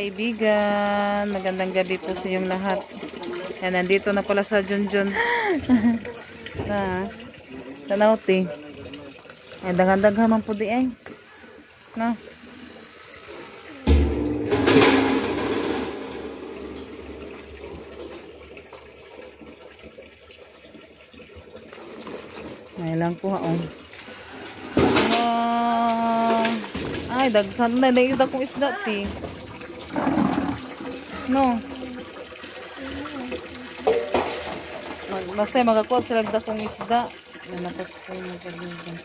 kaibigan, magandang gabi po sa inyong lahat. Yan, nandito na pala sa Junjun. Na, tanaw ti. Ay, daghan-daghan man po di ay. Na. Ay lang po ha. Ay, daghan na naida kong isda ti. No. Masaya magakuha sila dakong isda. Napas ko yung kaibigan.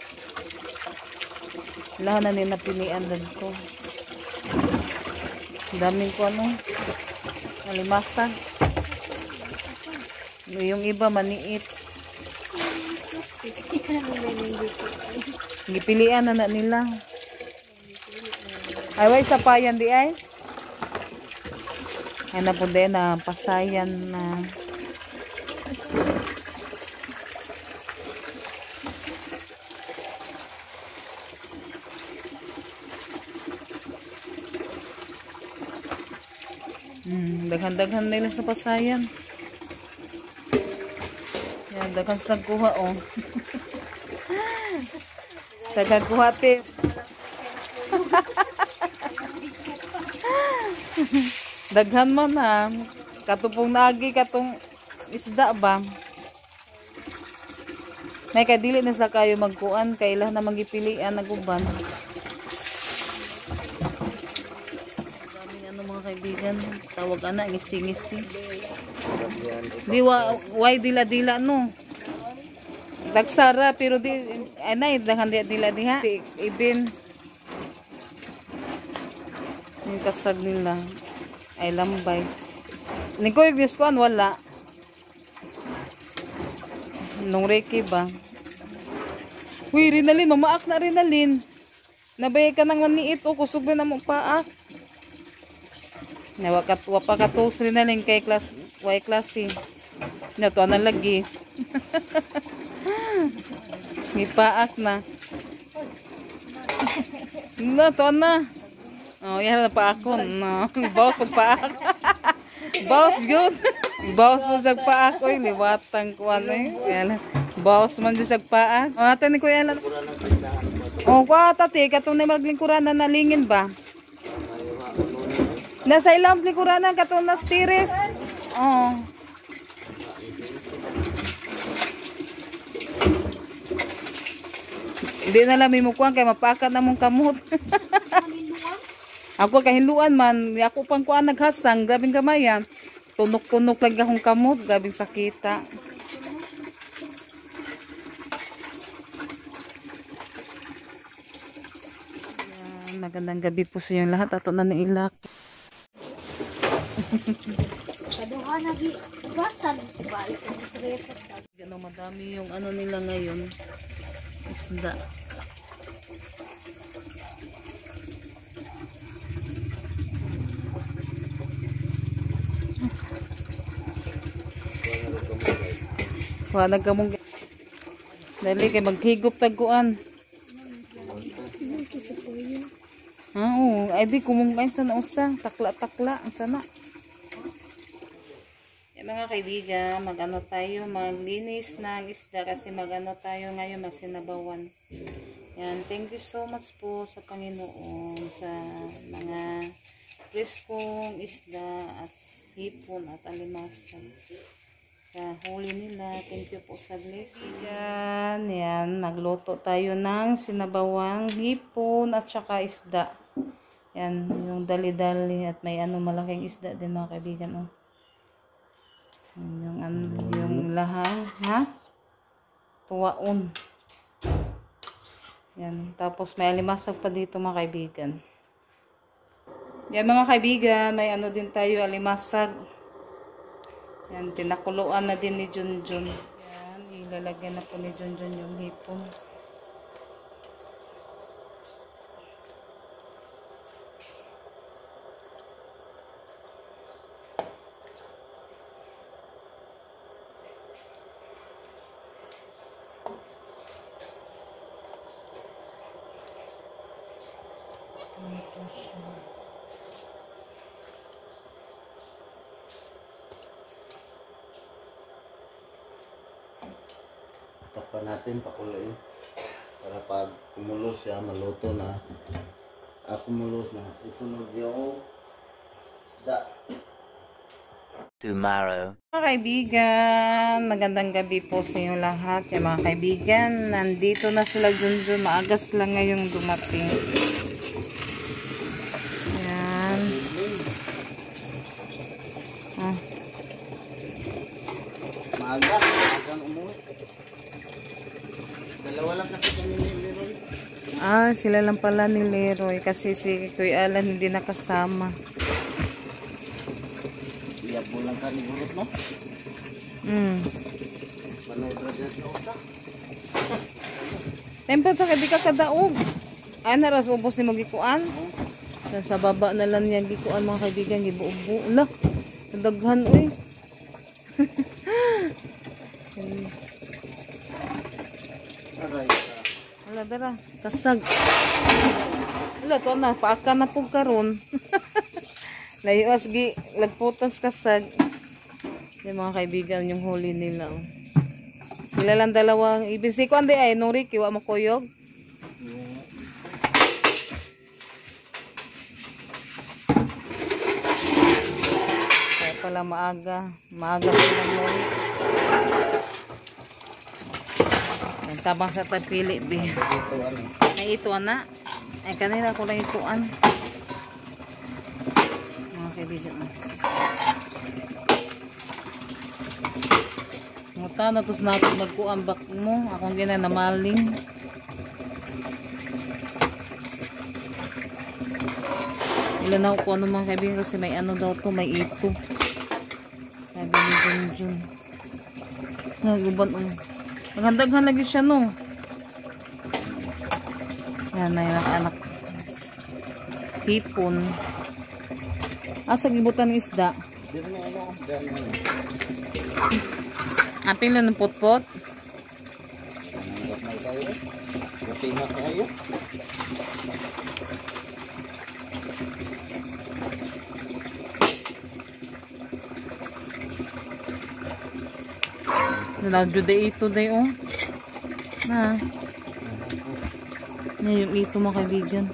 Lahat na nila pilian din ko. Daming ko ano. Malimasag. Yung iba maniit. Gipilian na nila. Ay, way sapayan di ay. Ay na po din na pasayan na. Daghan-daghan nila sa pasayan. Yan, daghan sa nagkuha oh. Daghan kuha ti. Daghan man ha. Katupong nagi katong isda ba. May kadili na sa kayo magkuan. Kailan na magipilian naguban. Daming ano mga kaibigan. Tawag ana ngisi-ngisi. Di why dila-dila no. Dagsara pero di anay daghan dila diha. Ibin. Yung kasag nila. Ay lambay. Nikoy diskuan wala. Nung reki ba? Uy, Rinalin, mamaak na Rinalin. Nabay ka nang maniit o kusog na mo paak. Wapa katos Rinalin kay class Y klase. Nato na lagi. Gipaak na. Nato na. Oh, yan na pa ako. No. Boss pagpaak. Boss good. Boss mo sagpaak. Uy, liwatang kuwan eh. Yan. Boss man dyan sagpaak. O, natin ni Kuya Alan. O, kwa tati, katong na maglingkuran na nalingin ba? Nasa ilang lingkuran na katong na stiris. O. Hindi na lang may mukuan kaya mapakat na mong kamot. Ako kahiluan man, ako pang kuan naghasang, grabing kamayan. Tunok-tunok lagi akong kamot, grabing sakita. Yan, magandang gabi po sa inyong lahat. Ato na niilak. Kaduha nagi ugasan balik ang sireta. Ano madami yung ano nila ngayon. Isda. Wala kamong dali kay maghigop tagkuan. Oo, ay di kumungkain sa nausa, takla-takla ang sana. Mga kaibigan, mag-ano tayo, maglinis ng isda kasi mag-ano tayo ngayon, magsinabawan. Yan, thank you so much po sa Panginoon sa mga preskong isda at hipon at alimasag. Sa huli nila, thank you po sa blessing. Yan, magluto tayo ng sinabawang hipon at saka isda. Yan, yung dali-dali at may ano malaking isda din mga kaibigan. Oh. Yung lahang, ha? Tuwaon. Yan, tapos may alimasag pa dito mga kaibigan. Yan mga kaibigan, may ano din tayo alimasag. Yan, pinakuluan na din ni Junjun. Yan, ilalagyan na po ni Junjun yung hipon. Tapan natin, pakuluin. Para pag kumulo siya, maluto na. Kumulo na. Isunod yung isda. Tomorrow. Mga kaibigan, magandang gabi po sa inyo lahat. Yung mga kaibigan, nandito na sila Junjun. Maagas lang ngayong dumating. Yan. Ah. Maagang umuwi. Dalawa lang kasi kami ni Leroy. Sila lang pala ni Leroy kasi si Kuya Alan hindi nakasama. Iyabo lang ka ni Burot, no? Manood na dyan sa usa. Tempo sa di ka kadaog. Naras ubos ni magikuan. Sa baba na lang niya gikuan mga kaibigan. Gibuubo. Ala, nadaghan uy. Aray ka. Ala, dara. Kasag. Ala, to na. Paaka na po karon. Layos gi. Lagputas kasag. Yung mga kaibigan, yung huli nila. Oh. Sila lang dalawang. Ibig ko andi ay. Nung Ricky, wa makuyog. Kaya pala maaga. Maaga silang muli. Tabang sa tagpili, be. Ito ano. Ay, ito, ana. Ay, kanina ko lang ituan. Mga kaibigan. Nguta na, tapos natin magkuambak mo. Akong ginanamaling. Ilan na ko ano mga kaibigan kasi may ano daw to, may ito. Sabi ni Junjun. Naguban o. Magandaghan lagi siya no. Yan na yung anak. Hipon. Asa gibutan ng isda. Di rin ano. Apin lang ng potpot. Nanggap na kayo. Buti nga kayo. Nalagyo day ito day oh. Na. Na yung ito mga kaibigan.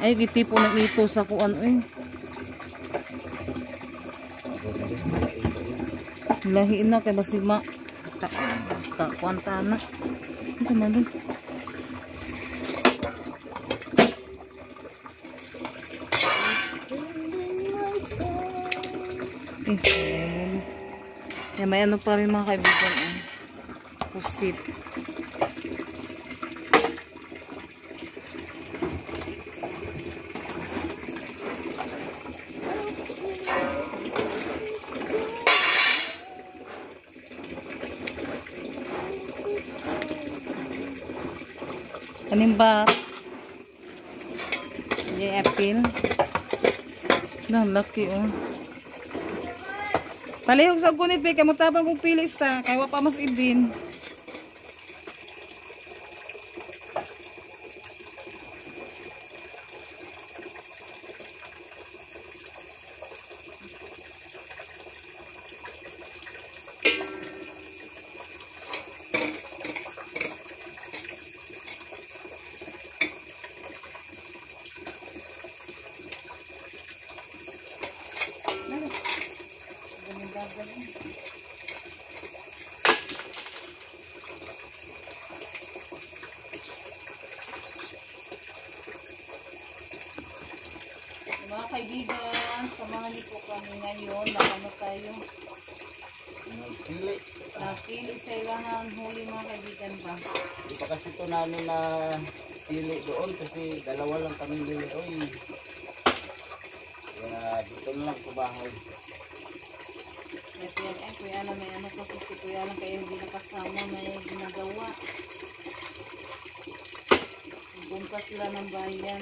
Ay, gitipo ng ito sa kuan eh. Lahi na kay basima. Kuanta na. Ano sa mga Yan, may ano pa rin mga kaibigan eh. Pusit. Kanin ba? Yung apple. Ang laki oh. Palihog sa gunit, be. Kaya mo tabang kong pilis ta. Kaya pa mas ibin. Mga kaibigan, samahan niyo po kami ngayon. Nakano tayo? Pili. Napili sa ilangan huli mga kaibigan ba? Di pa kasi ito namin na pili doon kasi dalawa lang kami nili. Oy. Kaya dito na lang sa bahay. Ito yan eh, Kuya Alan, may ano kasi si Kuya Alan kaya hindi nakasama, may ginagawa. Bungkas sila ng bayan.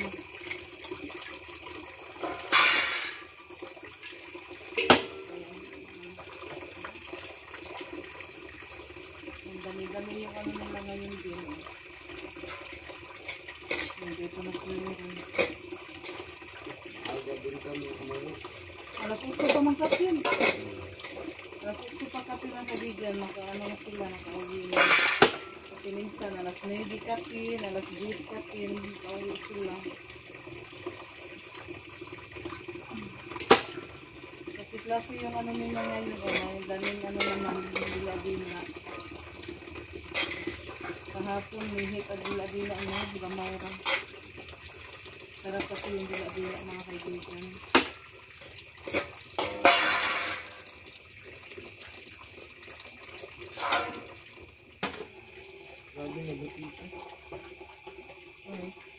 Dami-dami yung ano nila ngayon din. Nandito na sila rin. Aga din kami kumuli. Alas 8 pa man kapin. Alas 8 pa kape ng kaibigan, makaano na sila, nakauwi na. Kasi minsan, alas 9 kape, alas 10 kape, nakauwi sila. Kasi klase yung ano nila ngayon, may daming ano naman, dila-dila. Kahapon, may hit at dila-dila, gamay lang. Sarap kasi yung dila-dila, mga kaibigan. Grabe na butita. Okay.